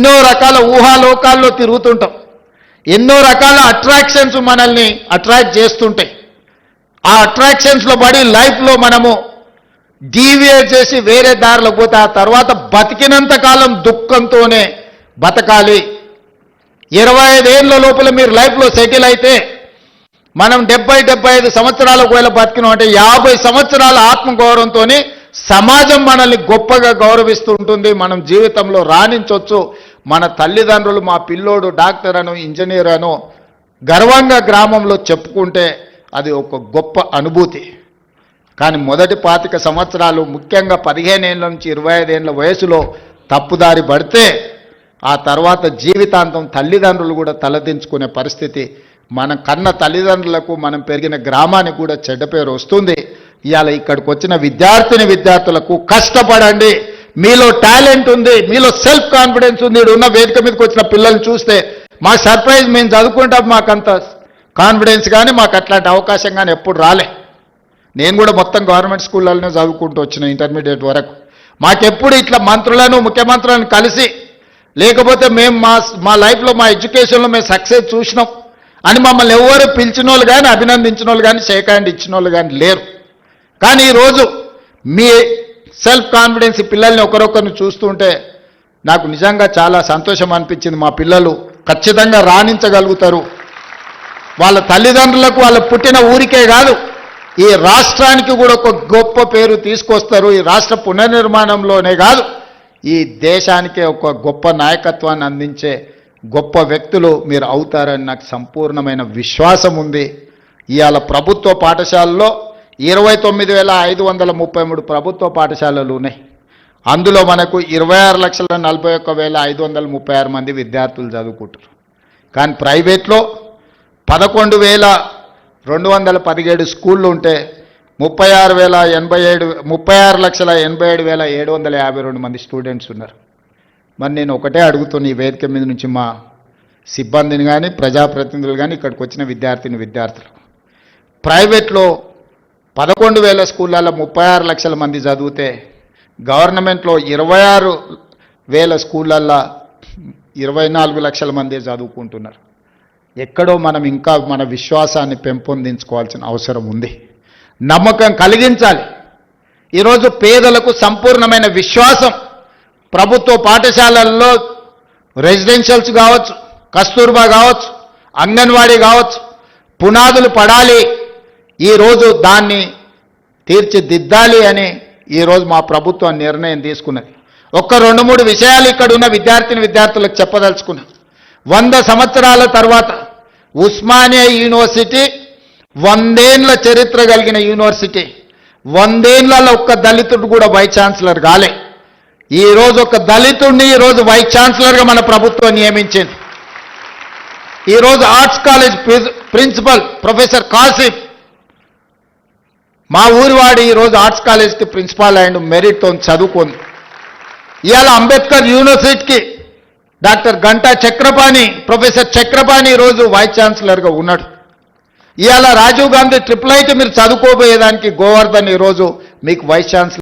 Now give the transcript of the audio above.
ఎన్నో రకాల ఊహాలోకాల్లో తిరుగుతుంటాం. ఎన్నో రకాల అట్రాక్షన్స్ మనల్ని అట్రాక్ట్ చేస్తుంటాయి. ఆ అట్రాక్షన్స్లో పడి లైఫ్లో మనము డీవియేట్ చేసి వేరే దారిలో పోతే ఆ తర్వాత బతికినంత కాలం దుఃఖంతోనే బతకాలి. 25 ఏళ్ళ లోపల మీరు లైఫ్లో సెటిల్ అయితే మనం 70-75 సంవత్సరాల ఒకవేళ బతికినాం అంటే 50 సంవత్సరాల ఆత్మగౌరవంతో సమాజం మనల్ని గొప్పగా గౌరవిస్తూ ఉంటుంది. మనం జీవితంలో రాణించవచ్చు. మన తల్లిదండ్రులు మా పిల్లోడు డాక్టర్ అనో ఇంజనీర్ అనో గర్వంగా గ్రామంలో చెప్పుకుంటే అది ఒక గొప్ప అనుభూతి. కానీ మొదటి 25 సంవత్సరాలు ముఖ్యంగా 15 ఏళ్ళ నుంచి 25 ఏళ్ళ వయసులో తప్పుదారి పడితే ఆ తర్వాత జీవితాంతం తల్లిదండ్రులు కూడా తలదించుకునే పరిస్థితి, మన కన్న తల్లిదండ్రులకు మనం పెరిగిన గ్రామానికి కూడా చెడ్డ పేరు వస్తుంది. ఇవాళ ఇక్కడికి వచ్చిన విద్యార్థులకు కష్టపడండి. మీలో టాలెంట్ ఉంది, మీలో సెల్ఫ్ కాన్ఫిడెన్స్ ఉంది. ఉన్న వేదిక మీదకి వచ్చిన పిల్లల్ని చూస్తే మా సర్ప్రైజ్, మేము చదువుకుంటాం మాకంత కాన్ఫిడెన్స్ కానీ మాకు అట్లాంటి అవకాశం కానీ ఎప్పుడు రాలే. నేను కూడా మొత్తం గవర్నమెంట్ స్కూళ్ళలోనే చదువుకుంటూ వచ్చిన ఇంటర్మీడియట్ వరకు. మాకెప్పుడు ఇట్లా మంత్రులను ముఖ్యమంత్రులను కలిసి లేకపోతే మేము మా లైఫ్లో మా ఎడ్యుకేషన్లో మేము సక్సెస్ చూసినాం అని మమ్మల్ని ఎవరు పిలిచిన వాళ్ళు కానీ అభినందించిన వాళ్ళు కానీ షేక్ హ్యాండ్ ఇచ్చిన వాళ్ళు కానీ లేరు. కానీ ఈరోజు మీ సెల్ఫ్ కాన్ఫిడెన్స్ పిల్లల్ని ఒకరొకరిని చూస్తుంటే నాకు నిజంగా చాలా సంతోషం అనిపించింది. మా పిల్లలు ఖచ్చితంగా రాణించగలుగుతారు. వాళ్ళ తల్లిదండ్రులకు వాళ్ళ పుట్టిన ఊరికే కాదు ఈ రాష్ట్రానికి కూడా ఒక గొప్ప పేరు తీసుకొస్తారు. ఈ రాష్ట్ర పునర్నిర్మాణంలోనే కాదు ఈ దేశానికే ఒక గొప్ప నాయకత్వాన్ని అందించే గొప్ప వ్యక్తులు మీరు అవుతారని నాకు సంపూర్ణమైన విశ్వాసం ఉంది. ఇవాళ ప్రభుత్వ పాఠశాలలో 29,533 ప్రభుత్వ పాఠశాలలు ఉన్నాయి. అందులో మనకు 26,41,536 మంది విద్యార్థులు చదువుకుంటారు. కానీ ప్రైవేట్లో 11,217 స్కూళ్ళు ఉంటే 36,87,752 మంది స్టూడెంట్స్ ఉన్నారు. మరి నేను ఒకటే అడుగుతున్నా ఈ వేదిక మీద నుంచి మా సిబ్బందిని కానీ ప్రజాప్రతినిధులు కానీ ఇక్కడికి వచ్చిన విద్యార్థులు, ప్రైవేట్లో 11,000 స్కూళ్ళల్లో 36 లక్షల మంది చదివితే గవర్నమెంట్లో 26,000 స్కూళ్ళల్లో 24 లక్షల మంది చదువుకుంటున్నారు. ఎక్కడో మనం ఇంకా మన విశ్వాసాన్ని పెంపొందించుకోవాల్సిన అవసరం ఉంది. నమ్మకం కలిగించాలి. ఈరోజు పేదలకు సంపూర్ణమైన విశ్వాసం ప్రభుత్వ పాఠశాలల్లో రెసిడెన్షియల్స్ కావచ్చు, కస్తూర్బా కావచ్చు, అంగన్వాడీ కావచ్చు, పునాదులు పడాలి. ఈరోజు దాన్ని తీర్చిదిద్దాలి అని ఈరోజు మా ప్రభుత్వం నిర్ణయం తీసుకున్నది. ఒక్క 2-3 విషయాలు ఇక్కడ ఉన్న విద్యార్థులకు చెప్పదలుచుకున్నా. 100 సంవత్సరాల తర్వాత ఉస్మానియా యూనివర్సిటీ 100 ఏళ్ల చరిత్ర కలిగిన యూనివర్సిటీ, 100 ఏళ్లలో ఒక్క దళితుడు కూడా వైస్ ఛాన్సలర్ కాలే. ఈరోజు ఒక దళితుడిని ఈరోజు వైస్ ఛాన్సలర్గా మన ప్రభుత్వం నియమించింది. ఈరోజు arts college principal professor Kasim మా ఊరివాడు ఈరోజు ఆర్ట్స్ కాలేజ్కి ప్రిన్సిపాల్ అండ్ మెరిట్తో చదువుకుంది. ఇవాళ అంబేద్కర్ యూనివర్సిటీకి డాక్టర్ గంటా చక్రపాణి, ప్రొఫెసర్ చక్రపాణి ఈరోజు వైస్ ఛాన్సలర్గా ఉన్నాడు. ఇవాళ రాజీవ్ గాంధీ IIIT మీరు చదువుకోబోయేదానికి గోవర్ధన్ ఈరోజు మీకు వైస్ ఛాన్సలర్.